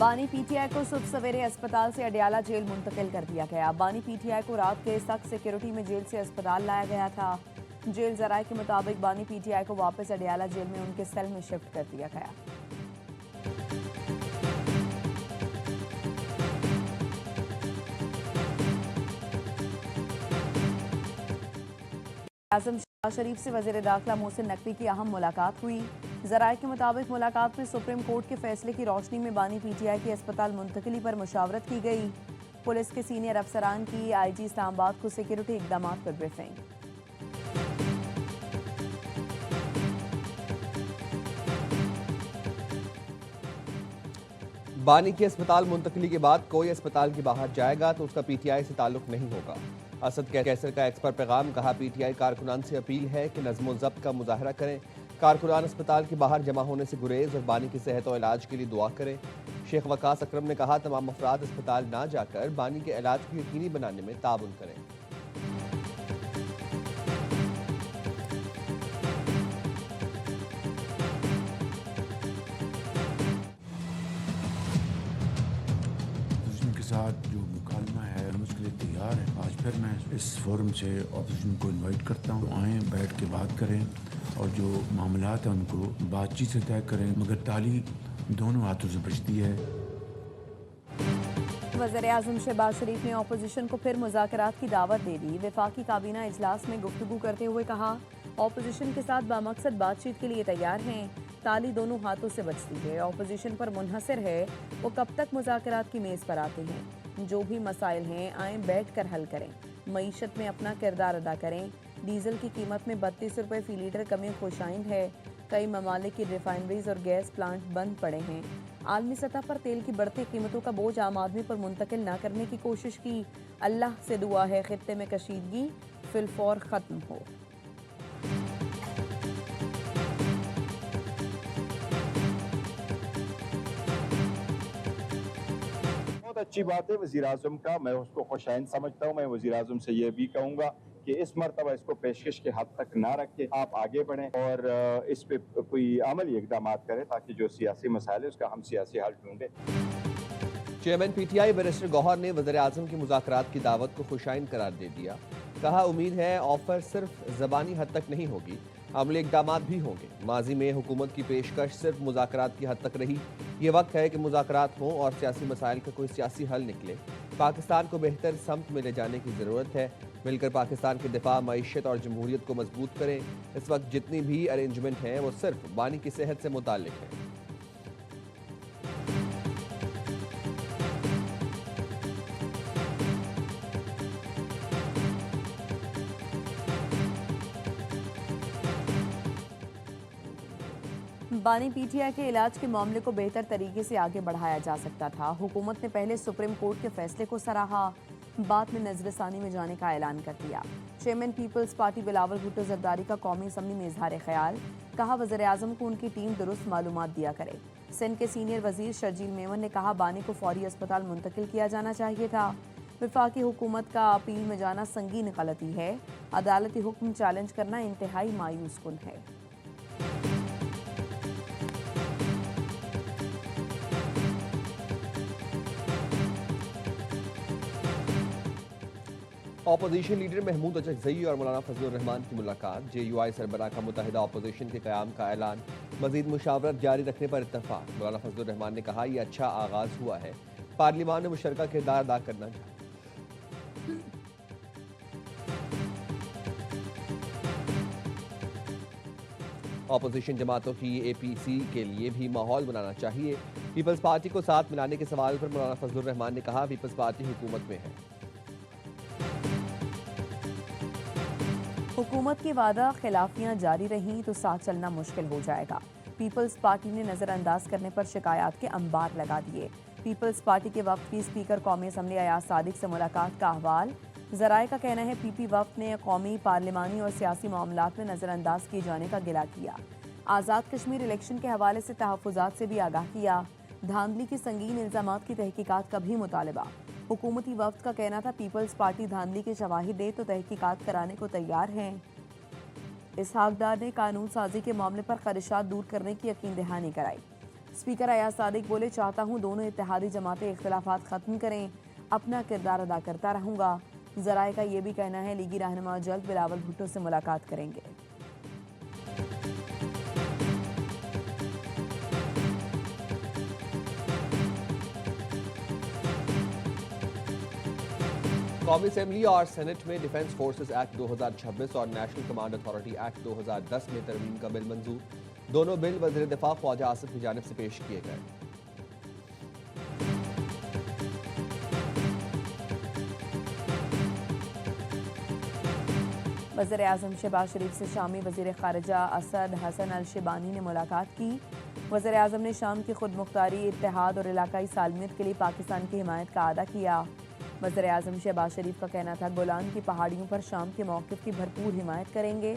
बानी पीटीआई को सुबह सवेरे अस्पताल से अडयाला जेल मुंतकिल कर दिया गया। बानी पीटीआई को रात के सख्त सिक्योरिटी में जेल से अस्पताल लाया गया था। जेल जराये के मुताबिक बानी पीटीआई को वापस अडयाला जेल में उनके सेल में शिफ्ट कर दिया गया। आजम शहबाज शरीफ से वजीर दाखिला मोहसिन नकवी की अहम मुलाकात हुई। जराये के मुताबिक मुलाकात में सुप्रीम कोर्ट के फैसले की रोशनी में बानी पीटीआई की अस्पताल मुंतकिली पर मुशावरत की गई। पुलिस के सीनियर अफसरान की आईजी इस्लामाबाद को सिक्योरिटी इकदाम पर ब्रीफिंग। बानी की अस्पताल मुंतकली के बाद कोई अस्पताल के बाहर जाएगा तो उसका पीटीआई से ताल्लुक नहीं होगा। असद कैसर का एक्स पर पैगाम, कहा पीटीआई कारकुनान से अपील है कि नज़्म ज़ब्त का मुजाहरा करें। कारकुनान अस्पताल के बाहर जमा होने से गुरेज और बानी की सेहत और इलाज के लिए दुआ करें। शेख वकास अकरम ने कहा तमाम अफराद अस्पताल ना जाकर बानी के इलाज को यकीनी बनाने में ताउन करें। साथ जो मुकालमा है हम उसके लिए तैयार हैं। आज फिर मैं इस फोरम से ऑपोजिशन को इनवाइट करता हूँ, आएँ बैठ के बात करें और जो मामलात हैं उनको बातचीत से तय करें, मगर ताली दोनों हाथों से बचती है। वज़ीर आज़म शहबाज शरीफ ने ऑपोजिशन को फिर मुज़ाकरात की दावत दे दी। वफाकी काबीना इजलास में गुफ्तगू करते हुए कहा ऑपोजिशन के साथ बामकसद बातचीत के लिए तैयार हैं। ताली दोनों हाथों से बचती है। ऑपोजिशन पर मुनहसर है वो कब तक मुज़ाकरात की मेज़ पर आते हैं। जो भी मसाइल हैं आए बैठ कर हल करें। मईशत में अपना किरदार अदा करें। डीजल की कीमत में 32 रुपये फ़ी लीटर कमी खुशाइंद है। कई ममालिक की रिफाइनरीज और गैस प्लांट बंद पड़े हैं। आलमी सतह पर तेल की बढ़ती कीमतों का बोझ आम आदमी पर मुंतकिल न करने की कोशिश की। अल्लाह से दुआ है खित्ते में कशीदगी फिलफौर ख़त्म हो। बहुत अच्छी बात है वज़ीर आज़म का, मैं उसको खुशाइन समझता हूँ। मैं वज़ीर आज़म से ये भी कहूँगा कि इस मरतबा इसको पेशकश के हद तक ना रखें, आप आगे बढ़ें और इस पे कोई अमली इकदाम करें ताकि जो सियासी मसाइल है उसका हम सियासी हल ढूंढें। चेयरमैन पीटीआई बैरिस्टर गौहर ने वज़ीर आज़म की मुज़ाकरात की दावत को खुशाइन करार दे दिया। कहा उम्मीद है ऑफर सिर्फ ज़बानी हद तक नहीं होगी, अमली इकदाम भी होंगे। माजी में हुकूमत की पेशकश सिर्फ मुज़ाकरात की हद तक रही। ये वक्त है कि मुज़ाकरात हों और सियासी मसाइल का कोई सियासी हल निकले। पाकिस्तान को बेहतर समत में ले जाने की ज़रूरत है। मिलकर पाकिस्तान के दिफा, मईशत और जमहूरियत को मजबूत करें। इस वक्त जितनी भी अरेंजमेंट हैं वो सिर्फ बानी की सेहत से मुताल्लिक है। बानी पीटीआई के इलाज के मामले को बेहतर तरीके से आगे बढ़ाया जा सकता था। हुकूमत ने पहले सुप्रीम कोर्ट के फैसले को सराहा, बाद में नजरसानी में जाने का ऐलान कर दिया। Chairman peoples party Bilawal Bhutto Zardari का कौमी असम्बली में इजहार ख्याल, कहा वज़ीर आज़म को उनकी टीम दुरुस्त मालूमात दिया करे। सिंध के सीनियर वजीर शर्जील मेमन ने कहा बानी को फौरी अस्पताल मुंतकिल किया जाना चाहिए था। वफाकी हुकूमत का अपील में जाना संगीन गलती है। अदालती हुक्म चैलेंज करना इंतहाई मायूस कुन है। अपोजिशन लीडर महमूद अचकज़ई और मौलाना फजलुर रहमान की मुलाकात। JUI सरबराह का मुत्तहिदा अपोजिशन के क़याम का ऐलान। मज़ीद मुशावरत जारी रखने पर इत्तफ़ाक़। मौलाना फजलुर रहमान ने कहा यह अच्छा आगाज़ हुआ है, पार्लियामान में मुशतरका किरदार अदा करना चाहिए। अपोजिशन जमातों की APC के लिए भी माहौल बनाना चाहिए। पीपल्स पार्टी को साथ मिलाने के सवाल पर मौलाना फजलुर रहमान ने कहा पीपल्स पार्टी हुकूमत में है। हुकूमत की वादा खिलाफियां जारी रहीं तो साथ चलना मुश्किल हो जाएगा। पीपल्स पार्टी ने नज़रअंदाज करने पर शिकायत के अंबार लगा दिए। पीपल्स पार्टी के वक्त की स्पीकर कौमी असम्बली अयाज सादिक से मुलाकात का अहवाल। ज़राए का कहना है PP वक्त ने कौमी, पार्लिमानी और सियासी मामलात में नज़रअंदाज किए जाने का गिला किया। आज़ाद कश्मीर इलेक्शन के हवाले से तहफ़्फ़ुज़ात से भी आगाह किया। धांधली की संगीन इल्ज़ामात की तहकीकात का भी मुतालबा। हुकूमती वफ्द का कहना था पीपल्स पार्टी धांधली के शवाहिद दे तो तहकीकात कराने को तैयार हैं। इसहाक डार ने कानून साजी के मामले पर खदशात दूर करने की यकीन दहानी कराई। स्पीकर अयाज सादिक बोले, चाहता हूं दोनों इत्तेहादी जमातें इख्तिलाफात खत्म करें, अपना किरदार अदा करता रहूंगा। जराए का ये भी कहना है लीगी रहनुमा जल्द बिलावल भुट्टो से मुलाकात करेंगे। कौमी असेंबली और सेनेट में डिफेंस फोर्सेस एक्ट 2026 और नेशनल कमांड अथॉरिटी एक्ट 2010 में तरमीम का बिल मंजूर। दोनों बिल वज़ीर दिफा ख्वाजा आसिफ की जानिब से पेश किए गए। वज़ीर आज़म शहबाज शरीफ से शामी वज़ीर ख़ारिजा असद हसन अल शिबानी ने मुलाकात की। वज़ीर आज़म ने शाम की खुद मुख्तारी, इत्तेहाद और इलाकाई सालमियत के लिए पाकिस्तान की हिमायत का अदा किया। वज़ीर आज़म शहबाज शरीफ का कहना था, गोलान की पहाड़ियों पर शाम के मौक़िफ़ की भरपूर हिमायत करेंगे।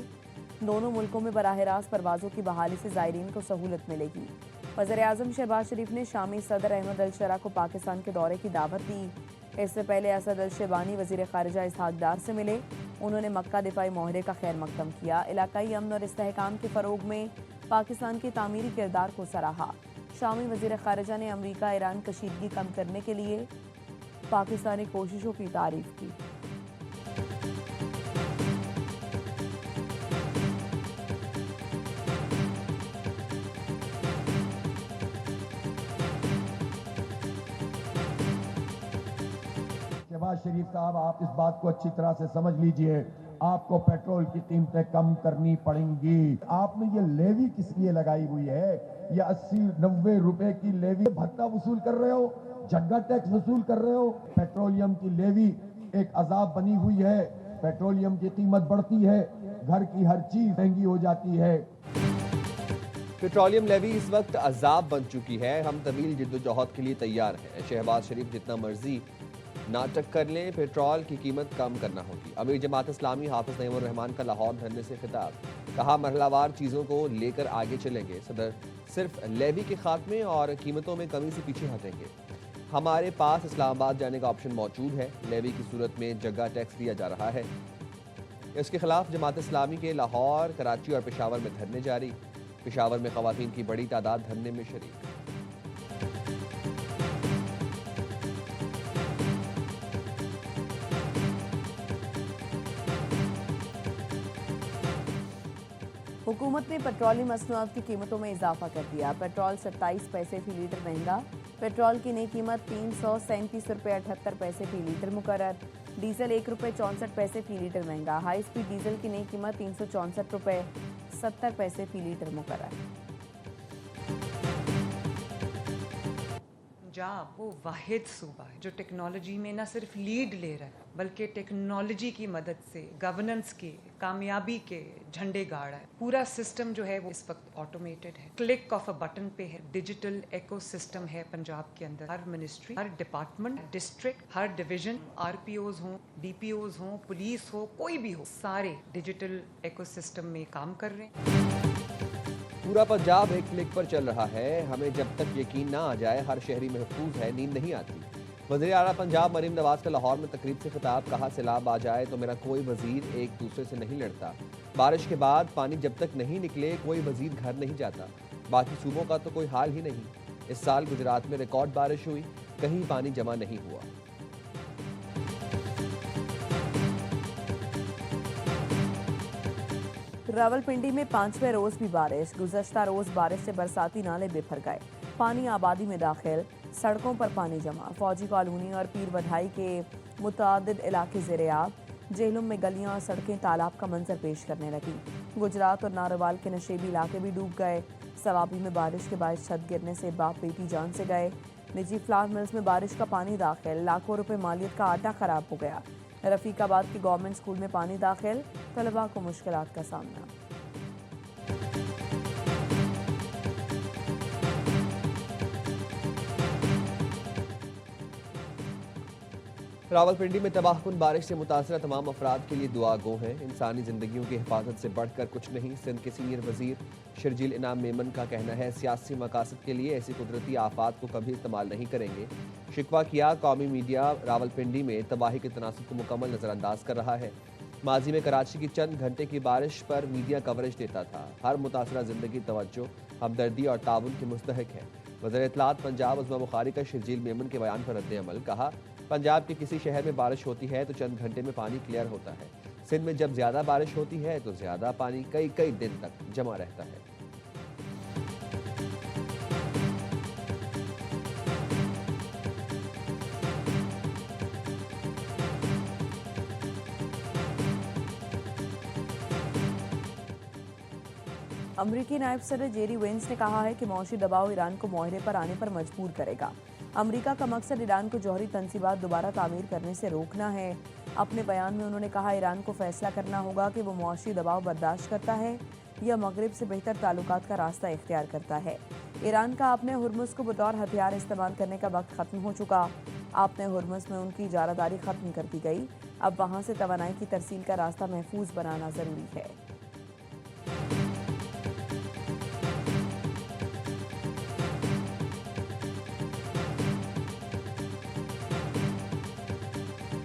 दोनों मुल्कों में बराह रास्त परवाज़ों की बहाली से ज़ायरीन को सहूलत मिलेगी। वज़ीर आज़म शहबाज शरीफ ने शामी सदर अहमद अल शरा को पाकिस्तान के दौरे की दावत दी। इससे पहले असद अल शिबानी वज़ीर ख़ारिजा इसहाक़ डार से मिले। उन्होंने मक्का दिफाई माहरे का खैर मकदम किया। इलाकाई अमन और इस्तेहकाम के फ़रोग में पाकिस्तान के तामीरी किरदार को सराहा। शामी वज़ीर ख़ारिजा ने अमरीका ईरान कशीदगी कम करने के लिए पाकिस्तानी कोशिशों की तारीफ की। शहबाज शरीफ साहब, आप इस बात को अच्छी तरह से समझ लीजिए, आपको पेट्रोल की कीमतें कम करनी पड़ेंगी। आपने ये लेवी किस लिए लगाई हुई है? ये 80-90 रुपए की लेवी भत्ता वसूल कर रहे हो, जग्गा टैक्स वसूल कर रहे हो। पेट्रोलियम की लेवी एक अजाब बनी हुई है। पेट्रोलियम की कीमत बढ़ती है, घर की हर चीज महंगी हो जाती है। पेट्रोलियम लेवी इस वक्त अजाब बन चुकी है। हम तवील जिद्दोजहद के लिए तैयार हैं। शहबाज शरीफ जितना मर्जी नाटक कर लें, पेट्रोल की कीमत कम करना होगी। अमीर जमात इस्लामी हाफिज नईमुर रहमान का लाहौर धरने से खिताब, कहा मरहलावार चीज़ों को लेकर आगे चलेंगे। सदर सिर्फ लेवी के खात्मे और कीमतों में कमी से पीछे हटेंगे। हमारे पास इस्लामाबाद जाने का ऑप्शन मौजूद है। लेवी की सूरत में जगह टैक्स दिया जा रहा है। इसके खिलाफ जमात इस्लामी के लाहौर, कराची और पेशावर में धरने जारी। पेशावर में खवातीन की बड़ी तादाद धरने में शरीक। हुकूमत ने पेट्रोलियम मसनूआत की कीमतों में इजाफा कर दिया। पेट्रोल 27 पैसे फी लीटर महंगा। पेट्रोल की नई कीमत 337 रुपये 78 पैसे फी लीटर मुकर्रर। डीजल 1 रुपये 64 पैसे फी लीटर महंगा। हाई स्पीड डीजल की नई कीमत 364 रुपये 70 पैसे फी लीटर मुकर्रर। पंजाब वो वाहिद सूबा है जो टेक्नोलॉजी में न सिर्फ लीड ले रहा है बल्कि टेक्नोलॉजी की मदद से गवर्नेंस के कामयाबी के झंडे गाड़ रहा है। पूरा सिस्टम जो है वो इस वक्त ऑटोमेटेड है, क्लिक ऑफ अ बटन पे है। डिजिटल इकोसिस्टम है पंजाब के अंदर। हर मिनिस्ट्री, हर डिपार्टमेंट, डिस्ट्रिक्ट, हर डिवीजन, आरपीओज हों, डीपीओज हों, पुलिस हो, कोई भी हो, सारे डिजिटल इकोसिस्टम में काम कर रहे हैं। पूरा पंजाब एक क्लिक पर चल रहा है। हमें जब तक यकीन ना आ जाए हर शहरी महफूज है, नींद नहीं आती। वज़ीर आला पंजाब मरीम नवाज का लाहौर में तकरीब से खिताब, कहा सैलाब आ जाए तो मेरा कोई वजीर एक दूसरे से नहीं लड़ता। बारिश के बाद पानी जब तक नहीं निकले कोई वजीर घर नहीं जाता। बाकी सूबों का तो कोई हाल ही नहीं। इस साल गुजरात में रिकॉर्ड बारिश हुई, कहीं पानी जमा नहीं हुआ। रावलपिंडी में 5वें रोज भी बारिश। गुज़श्ता रोज बारिश से बरसाती नाले बिफर गए, पानी आबादी में दाखिल, सड़कों पर पानी जमा। फौजी कॉलोनी और पीर बधाई के मुतअद्दिद इलाके ज़ेर-ए-आब। जेहलुम में गलियां और सड़कें तालाब का मंजर पेश करने लगी। गुजरात और नारोवाल के नशेबी इलाके भी डूब गए। सवाबी में बारिश के बाद छत गिरने से बाप बेटी जान से गए। निजी फ्लावर मिल्स में बारिश का पानी दाखिल, लाखों रुपए मालियत का आटा खराब हो गया। रफीकाबाद के गवर्नमेंट स्कूल में पानी दाखिल, तलबा को मुश्किलात का सामना। रावलपिंडी में तबाहकुन बारिश से मुतासरा तमाम अफराद के लिए दुआ गो हैं। इंसानी जिंदगियों की हिफाजत से बढ़कर कुछ नहीं। सिंध के सीनियर वजीर शर्जील इनाम मेमन का कहना है सियासी मकासद के लिए ऐसी कुदरती आफात को कभी इस्तेमाल नहीं करेंगे। शिकवा किया, कौमी मीडिया रावलपिंडी में तबाही के तनासुब को मुकम्मल नज़रअंदाज कर रहा है। माजी में कराची की चंद घंटे की बारिश पर मीडिया कवरेज देता था। हर मुतासरा जिंदगी तवज्जो, हमदर्दी और ताउन की मुस्तहक है। वज़ीर इत्तलात पंजाब उस्मा बुखारी का शर्जील मेमन के बयान पर रद्द-ए-अमल। कहा, पंजाब के किसी शहर में बारिश होती है तो चंद घंटे में पानी क्लियर होता है। सिंध में जब ज्यादा बारिश होती है तो ज्यादा पानी कई कई दिन तक जमा रहता है। अमरीकी नायब सदर जेरी वेंस ने कहा है कि मौशी दबाव ईरान को मुआहरे पर आने पर मजबूर करेगा। अमरीका का मकसद ईरान को जौहरी तंसीबात दोबारा तामीर करने से रोकना है। अपने बयान में उन्होंने कहा, ईरान को फैसला करना होगा कि वो मुआशी दबाव बर्दाश्त करता है या मगरिब से बेहतर ताल्लुकात का रास्ता इख्तियार करता है। ईरान का आपने हुर्मुज को बतौर हथियार इस्तेमाल करने का वक्त खत्म हो चुका। आपने हुर्मुज में उनकी इजारादारी खत्म कर दी गई। अब वहाँ से तवानाई की तरसील का रास्ता महफूज बनाना जरूरी है।